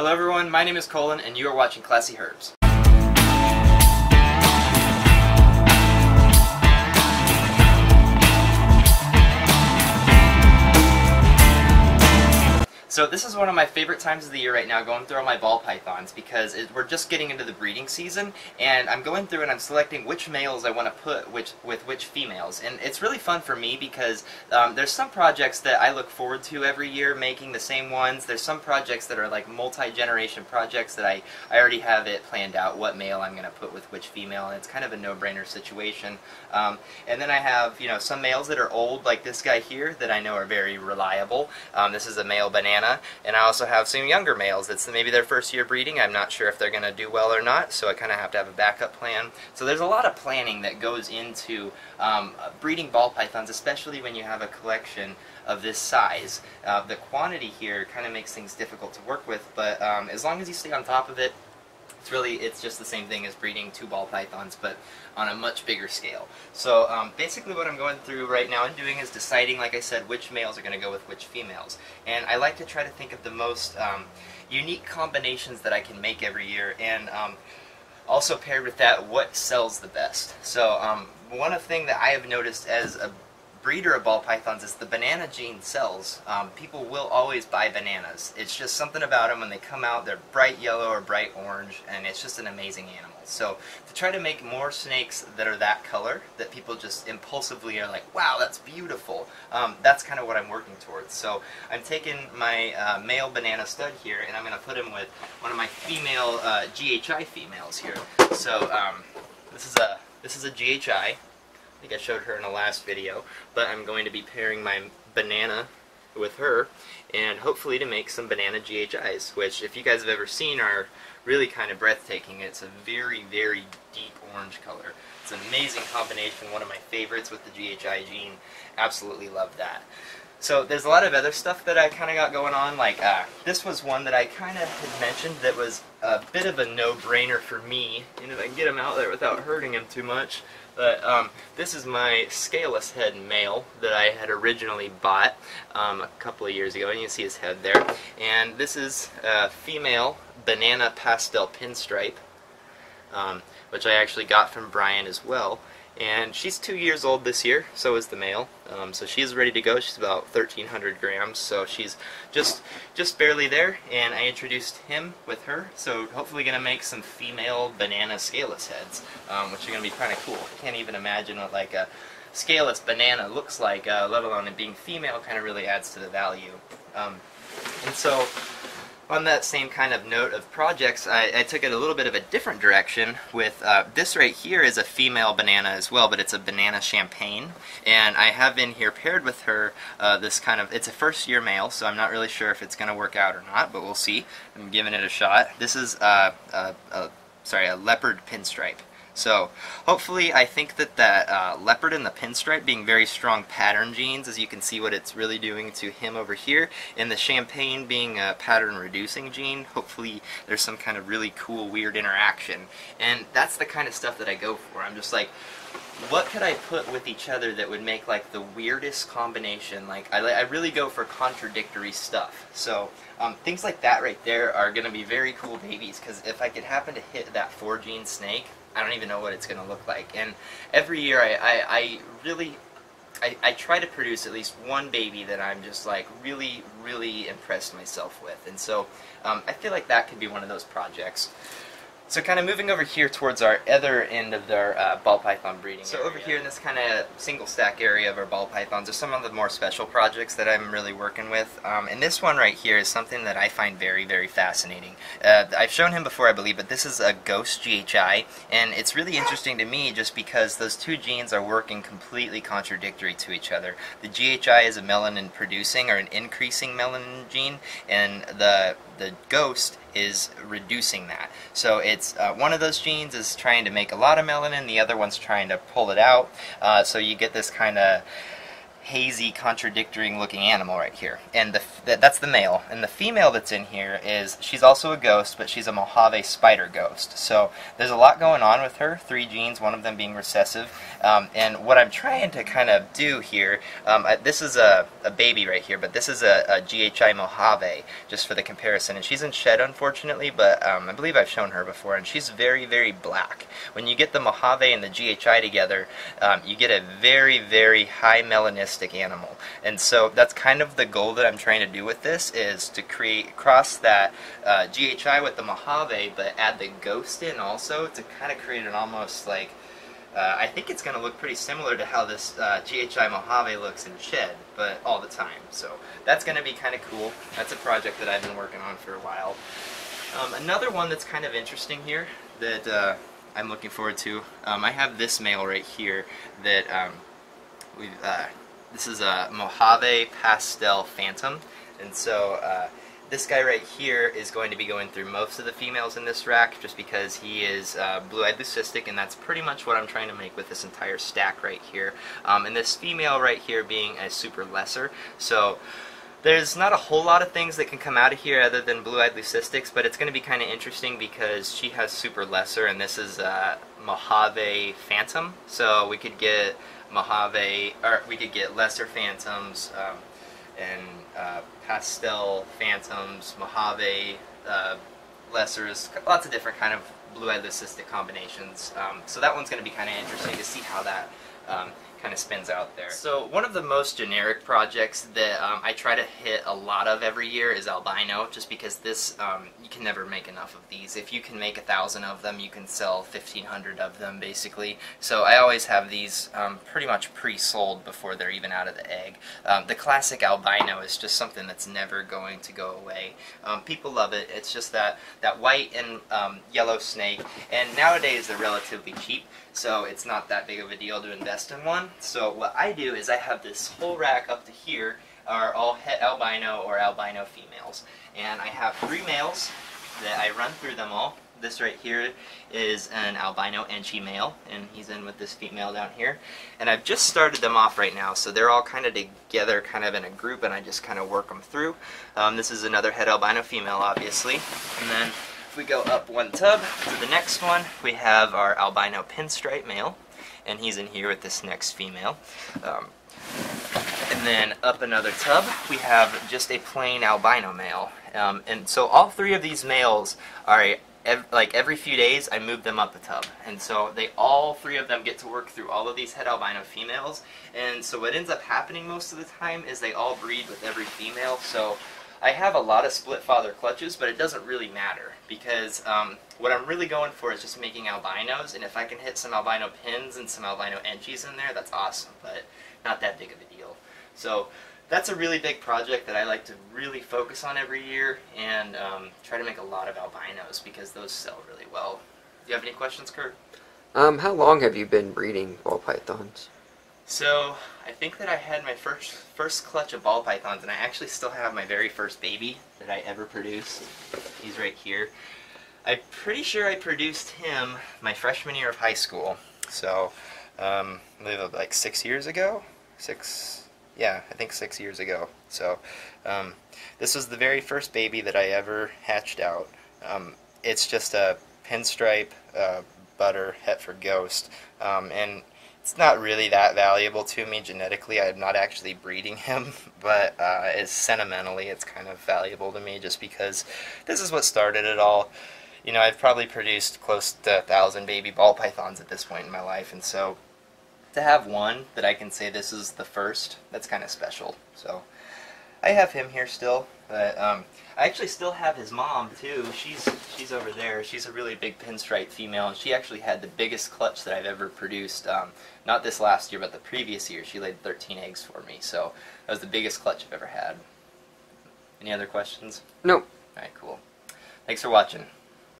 Hello everyone, my name is Colin and you are watching ClassyHerps. So this is one of my favorite times of the year right now, going through all my ball pythons, because we're just getting into the breeding season, and I'm going through and I'm selecting which males I want to put with which females. And it's really fun for me because there's some projects that I look forward to every year, making the same ones. There's some projects that are like multi-generation projects that I already have it planned out what male I'm going to put with which female, and it's kind of a no-brainer situation. And then I have, some males that are old, like this guy here, that I know are very reliable. This is a male banana. And I also have some younger males that's maybe their first year breeding. I'm not sure if they're going to do well or not, so I kind of have to have a backup plan. So there's a lot of planning that goes into breeding ball pythons, especially when you have a collection of this size. The quantity here kind of makes things difficult to work with, but as long as you stay on top of it, it's just the same thing as breeding two ball pythons, but on a much bigger scale. So basically what I'm going through right now and doing is deciding, like I said, which males are going to go with which females. And I like to try to think of the most unique combinations that I can make every year, and also paired with that, what sells the best. So one thing that I have noticed as a breeder of ball pythons is the banana gene sells. People will always buy bananas. It's just something about them when they come out, they're bright yellow or bright orange, and it's just an amazing animal. So to try to make more snakes that are that color, that people just impulsively are like, wow, that's beautiful, that's kind of what I'm working towards. So I'm taking my male banana stud here, and I'm going to put him with one of my female GHI females here. So this is a GHI. I think I showed her in the last video, but I'm going to be pairing my banana with her, and hopefully to make some banana GHIs, which, if you guys have ever seen, are really kind of breathtaking. It's a very, very deep orange color. It's an amazing combination, one of my favorites with the GHI gene. Absolutely love that. So there's a lot of other stuff that I kind of got going on, like this was one that I kind of had mentioned that was a bit of a no-brainer for me, and if I can get him out there without hurting him too much. But this is my scaleless head male that I had originally bought a couple of years ago, and you can see his head there. And this is a female banana pastel pinstripe, which I actually got from Brian as well. And she's 2 years old this year, so is the male. So she's ready to go. She's about 1,300 grams, so she's just barely there. And I introduced him with her, so hopefully going to make some female banana scaleless heads, which are going to be kind of cool. I can't even imagine what like a scaleless banana looks like, let alone it being female. Kind of really adds to the value. And so, on that same kind of note of projects, I took it a little bit of a different direction with this right here is a female banana as well, but it's a banana champagne, and I have in here paired with her it's a first year male, so I'm not really sure if it's going to work out or not, but we'll see. I'm giving it a shot. This is a leopard pinstripe. So hopefully I think that leopard and the pinstripe being very strong pattern genes, as you can see what it's really doing to him over here, and the champagne being a pattern reducing gene, hopefully there's some kind of really cool weird interaction. And that's the kind of stuff that I go for. I'm just like, what could I put with each other that would make like the weirdest combination? Like I really go for contradictory stuff. So things like that right there are going to be very cool babies, because if I could happen to hit that 4-gene snake, I don't even know what it's going to look like. And every year I try to produce at least one baby that I'm just like really, really impressed myself with. And so I feel like that could be one of those projects. So kind of moving over here towards our other end of their ball python breeding area. Over here in this kind of single stack area of our ball pythons are some of the more special projects that I'm really working with. And this one right here is something that I find very, very fascinating. I've shown him before, I believe, but this is a ghost GHI, and it's really interesting to me just because those two genes are working completely contradictory to each other. The GHI is a melanin producing or an increasing melanin gene, and the ghost is reducing that. So it's one of those genes is trying to make a lot of melanin, the other one's trying to pull it out. So you get this kind of hazy, contradictory looking animal right here, and that's the male. And the female that's in here she's also a ghost, but she's a Mojave spider ghost. So there's a lot going on with her. 3 genes, one of them being recessive. And what I'm trying to kind of do here, this is a baby right here, but this is a GHI Mojave, just for the comparison. And she's in shed, unfortunately, but I believe I've shown her before, and she's very, very black. When you get the Mojave and the GHI together, you get a very, very high melanistic animal. And so that's kind of the goal that I'm trying to do with this, is to cross that GHI with the Mojave, but add the ghost in also to kind of create an almost like, I think it's going to look pretty similar to how this GHI Mojave looks in shed, but all the time. So that's going to be kind of cool. That's a project that I've been working on for a while. Another one that's kind of interesting here that I'm looking forward to, I have this male right here that this is a Mojave Pastel Phantom, and so this guy right here is going to be going through most of the females in this rack, just because he is blue-eyed leucistic, and that's pretty much what I'm trying to make with this entire stack right here. And this female right here being a super lesser, so there's not a whole lot of things that can come out of here other than blue-eyed leucistics, but it's going to be kind of interesting because she has super lesser, and this is Mojave Phantom, so we could get Mojave, or we could get lesser phantoms and pastel phantoms, Mojave lessers, lots of different kind of blue-eyed leucistic combinations. So that one's going to be kind of interesting to see how that kind of spins out there. So one of the most generic projects that I try to hit a lot of every year is albino, just because this, you can never make enough of these. If you can make 1,000 of them, you can sell 1,500 of them basically. So I always have these pretty much pre-sold before they're even out of the egg. The classic albino is just something that's never going to go away. People love it. It's just that white and yellow snake, and nowadays they're relatively cheap, so it's not that big of a deal to invest in one. So what I do is I have this whole rack up to here are all het albino or albino females, and I have 3 males that I run through them all. This right here is an albino Enchi male, and he's in with this female down here. And I've just started them off right now, so they're all kind of together, kind of in a group, and I just kind of work them through. This is another het albino female, obviously. And then if we go up one tub to the next one, we have our albino pinstripe male, and he's in here with this next female. And then up another tub, we have just a plain albino male. And so all 3 of these males are, like every few days, I move them up a tub. And so all 3 of them get to work through all of these het albino females. And so what ends up happening most of the time is they all breed with every female. So I have a lot of split father clutches, but it doesn't really matter, because what I'm really going for is just making albinos, and if I can hit some albino pins and some albino enchies in there, that's awesome, but not that big of a deal. So that's a really big project that I like to really focus on every year, and try to make a lot of albinos, because those sell really well. Do you have any questions, Kurt? How long have you been breeding ball pythons? So I think that I had my first clutch of ball pythons, and I actually still have my very first baby that I ever produced. He's right here. I'm pretty sure I produced him my freshman year of high school. So I believe like 6 years ago. Yeah, I think 6 years ago. So this was the very first baby that I ever hatched out. It's just a pinstripe butter Hetford ghost, and it's not really that valuable to me genetically. I'm not actually breeding him, but sentimentally it's kind of valuable to me, just because this is what started it all. You know, I've probably produced close to 1,000 baby ball pythons at this point in my life, and so to have one that I can say this is the first, that's kind of special. So I have him here still, but I actually still have his mom too. She's over there. She's a really big pinstripe female, and she actually had the biggest clutch that I've ever produced. Not this last year, but the previous year. She laid 13 eggs for me, so that was the biggest clutch I've ever had. Any other questions? Nope. Alright, cool. Thanks for watching.